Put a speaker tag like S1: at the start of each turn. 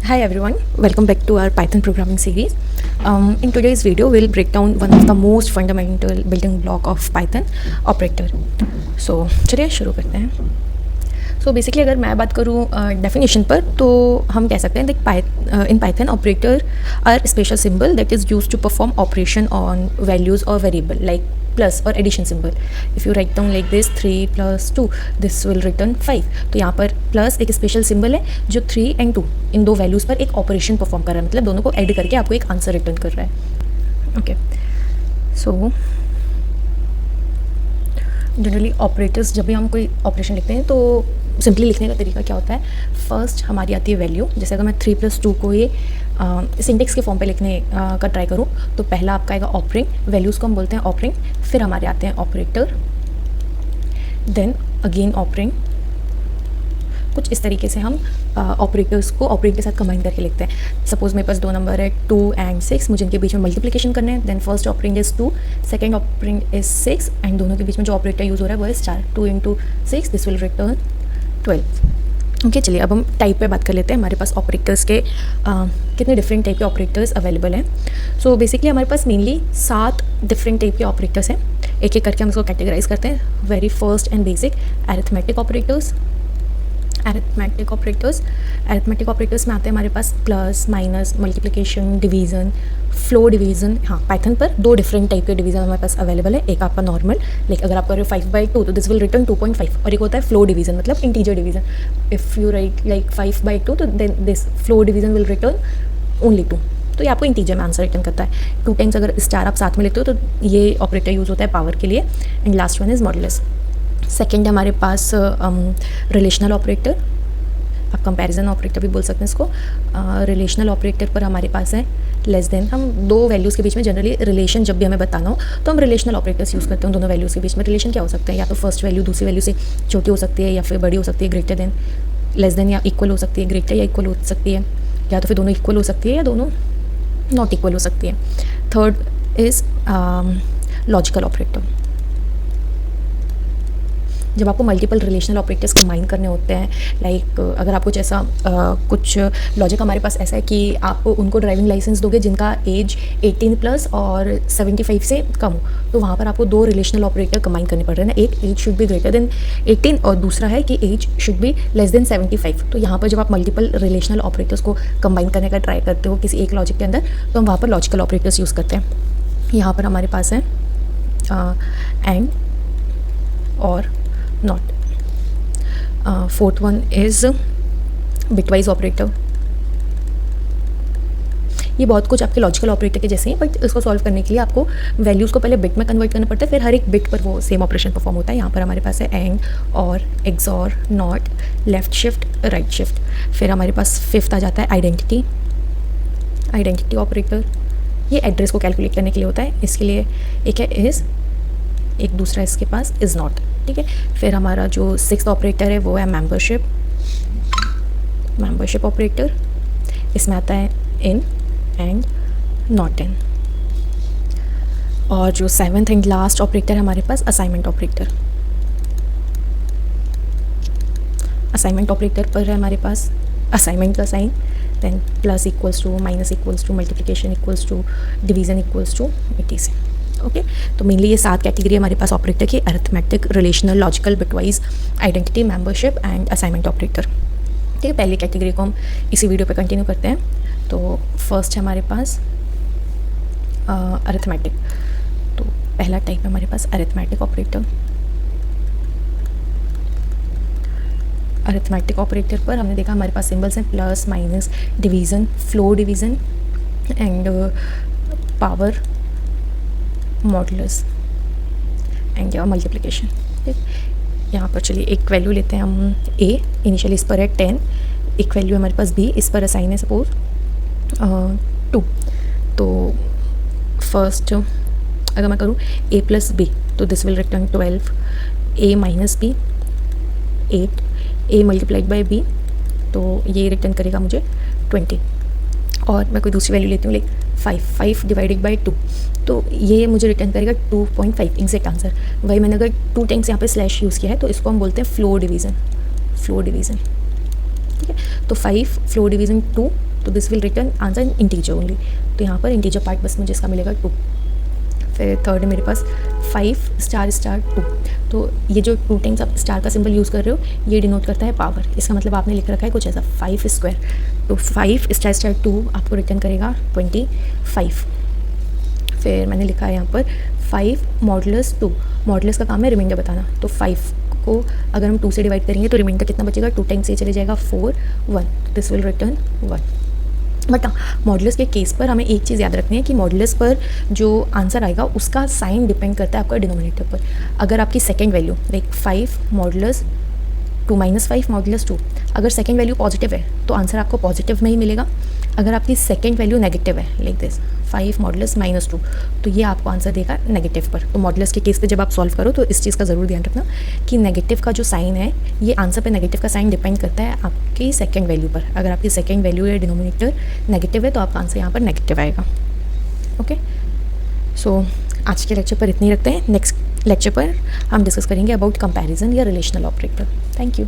S1: Hi everyone, welcome back to our Python programming series. In today's video, we'll break down one of the most fundamental building block of Python, operator. So चलिए शुरू करते हैं. So basically अगर मैं बात करूँ definition पर तो हम कह सकते हैं that in Python operator are special symbol that is used to perform operation on values or variable like plus और addition symbol. If you write down like this 3 + 2 this will return 5. तो यहाँ पर प्लस एक special symbol है जो 3 और 2 इन दो values पर एक ऑपरेशन परफॉर्म कर रहा है, मतलब दोनों को ऐड करके आपको एक आंसर रिटर्न कर रहा है. ओके, सो जनरली ऑपरेटर्स जब भी हम कोई ऑपरेशन लिखते हैं तो सिंपली लिखने का तरीका क्या होता है. फर्स्ट हमारी आती है वैल्यू. जैसे अगर मैं 3 + 2 को ये सिंटेक्स के फॉर्म पे लिखने का ट्राई करूँ तो पहला आपका आएगा ऑपरिंग. वैल्यूज़ को हम बोलते हैं ऑपरिंग. फिर हमारे आते हैं ऑपरेटर, देन अगेन ऑपरिंग. कुछ इस तरीके से हम ऑपरेटर्स को ऑपरेट के साथ कंबाइन करके लिखते हैं. सपोज मेरे पास दो नंबर है 2 और 6, मुझे इनके बीच में मल्टीप्लिकेशन करना है. Then first operand is 2, second operand is 6 and दोनों के बीच में जो ऑपरेटर यूज़ हो रहा है वो is 4. 2 × 6 this will return 12. Okay, चलिए अब हम टाइप पे बात कर लेते हैं. हमारे पास ऑपरेटर्स के कितने डिफरेंट टाइप के ऑपरेटर्स अवेलेबल हैं. सो बेसिकली हमारे पास मेनली 7 डिफरेंट टाइप के ऑपरेटर्स हैं. एक एक करके हम इसको कैटेगराइज करते हैं. Very first and basic arithmetic operators. Arithmetic operators में आते हैं हमारे पास plus, minus, multiplication, division, floor division. हाँ, पाइथन पर 2 डिफरेंट टाइप के डिवीज़न हमारे पास अवेलेबल है. एक आपका नॉर्मल, लाइक अगर आप कर रहे हो 5/2 तो दिस विल रिटर्न 2.5. और एक होता है फ्लो डिवीज़न, मतलब integer division. If you write like 5/2 तो then this floor division will return only 2. तो ये आपको इंटीजर में आंसर रिटर्न करता है. 2 टाइम्स अगर स्टार आप साथ में लिखते हो तो ये ऑपरेटर यूज़ होता है पावर के लिए. And last one is modulus. Second हमारे पास रिलेशनल ऑपरेटर. आप कंपैरिजन ऑपरेटर भी बोल सकते हैं इसको. रिलेशनल ऑपरेटर पर हमारे पास है लेस देन. हम 2 वैल्यूज़ के बीच में जनरली रिलेशन जब भी हमें बताना हो तो हम रिलेशनल ऑपरेटर्स यूज़ करते हैं. दोनों वैल्यूज़ के बीच में रिलेशन क्या हो सकता है, या तो फर्स्ट वैल्यू दूसरी वैल्यू से छोटी हो सकती है या फिर बड़ी हो सकती है, ग्रेटर देन, लेस देन या इक्वल हो सकती है, ग्रेटर या इक्वल हो सकती है, या तो फिर दोनों इक्वल हो सकती है या दोनों नॉट इक्वल हो सकती है. Third is logical operator. जब आपको मल्टीपल रिलेशनल ऑपरेटर्स कंबाइन करने होते हैं, लाइक अगर आप कुछ ऐसा कुछ लॉजिक हमारे पास ऐसा है कि आप उनको ड्राइविंग लाइसेंस दोगे जिनका एज 18+ और 75 से कम हो, तो वहाँ पर आपको 2 रिलेशनल ऑपरेटर कंबाइन करने पड़ रहे हैं ना. एक age should be greater than 18 और दूसरा है कि age should be less than 75. तो यहाँ पर जब आप मल्टीपल रिलेशनल ऑपरेटर्स को कंबाइन करने का ट्राई करते हो किसी एक लॉजिक के अंदर, तो हम वहाँ पर लॉजिकल ऑपरेटर्स यूज़ करते हैं. यहाँ पर हमारे पास है एंड और not. Fourth one is bitwise operator. ये बहुत कुछ आपके लॉजिकल ऑपरेटर के जैसे हैं, बट इसको सॉल्व करने के लिए आपको वैल्यूज़ को पहले बिट में कन्वर्ट करना पड़ता है, फिर हर एक बिट पर वो सेम ऑपरेशन परफॉर्म होता है. यहाँ पर हमारे पास है एंड, और, XOR, not, left shift, right shift. फिर हमारे पास फिफ्थ आ जाता है आइडेंटिटी ऑपरेटर. ये एड्रेस को कैलकुलेट करने के लिए होता है. इसके लिए एक है इज़, एक दूसरा इसके पास इज़ नॉट. ठीक है. फिर हमारा जो 6th ऑपरेटर है वो है मेंबरशिप ऑपरेटर. इसमें आता है इन एंड नॉट इन. और जो 7th एंड लास्ट ऑपरेटर है हमारे पास असाइनमेंट ऑपरेटर. असाइनमेंट ऑपरेटर पर है हमारे पास असाइनमेंट का sign, then plus equals to, minus equals to, multiplication equals to, division equals to, etc. Okay. तो मेनली ये 7 कैटेगरी हमारे पास ऑपरेटर की: arithmetic, relational, logical, bitwise, identity, membership and assignment operator. ठीक है. पहली कैटेगरी को हम इसी वीडियो पे कंटिन्यू करते हैं. तो फर्स्ट है हमारे पास अरिथमेटिक. तो पहला टाइप है हमारे पास अरिथमेटिक ऑपरेटर. अरिथमेटिक ऑपरेटर पर हमने देखा हमारे पास सिंबल्स हैं plus, minus, division, floor division and power, modulus and multiplication. ठीक. यहाँ पर चलिए एक वैल्यू लेते हैं हम a. इनिशियली इस पर है 10. एक वैल्यू हमारे पास b, इस पर असाइन है सपोज 2. तो फर्स्ट अगर मैं करूँ a + b तो this will return 12. a - b 8. a multiplied by b तो ये रिटर्न करेगा मुझे 20. और मैं कोई दूसरी वैल्यू लेती हूँ लाइक 5 डिवाइडेड बाई 2 तो ये मुझे रिटर्न करेगा 2.5 एग्जैक्ट आंसर. वही मैंने अगर 2 टाइम्स यहाँ पे स्लैश यूज़ किया है तो इसको हम बोलते हैं फ्लो डिवीज़न. ठीक है. तो 5 फ्लो डिवीज़न 2 तो this will return answer in integer only. तो यहाँ पर इंटीजर पार्ट बस मुझे इसका मिलेगा 2। फिर थर्ड है मेरे पास 5 स्टार स्टार 2। तो ये जो 2 टाइम्स आप स्टार का सिंबल यूज़ कर रहे हो ये डिनोट करता है पावर। इसका मतलब आपने लिख रखा है कुछ ऐसा 5 स्क्वायर। तो 5 स्टार स्टार 2 आपको रिटर्न करेगा 25। फिर मैंने लिखा है यहाँ पर 5 मॉडुलस 2। मॉडुलस का काम है रिमाइंडर बताना। तो 5 को अगर हम 2 से डिवाइड करेंगे तो रिमाइंडर कितना बचेगा, 2 टाइम्स से चले जाएगा 4 1। This will return 1। But modulus के केस पर हमें एक चीज़ याद रखनी है कि मॉडुलस पर जो आंसर आएगा उसका साइन डिपेंड करता है आपका डिनोमिनेटर पर। अगर आपकी second value like 5 modulus 2 minus 5 modulus 2, अगर सेकेंड वैल्यू पॉजिटिव है तो आंसर आपको पॉजिटिव में ही मिलेगा। अगर आपकी सेकेंड वैल्यू नेगेटिव है लाइक दिस 5 मॉडुलस -2, तो ये आपको आंसर देगा नेगेटिव पर। तो मॉडुलस के केस पे जब आप सॉल्व करो तो इस चीज़ का ज़रूर ध्यान रखना कि नेगेटिव का जो साइन है ये आंसर पे नेगेटिव का साइन डिपेंड करता है आपकी सेकेंड वैल्यू पर। अगर आपकी सेकेंड वैल्यू या डिनोमिनेटर नेगेटिव है तो आपका आंसर यहाँ पर नेगेटिव आएगा। ओके, सो आज के लेक्चर पर इतनी रखते हैं। नेक्स्ट लेक्चर पर हम डिस्कस करेंगे अबाउट कंपैरिजन या रिलेशनल ऑपरेटर। Thank you.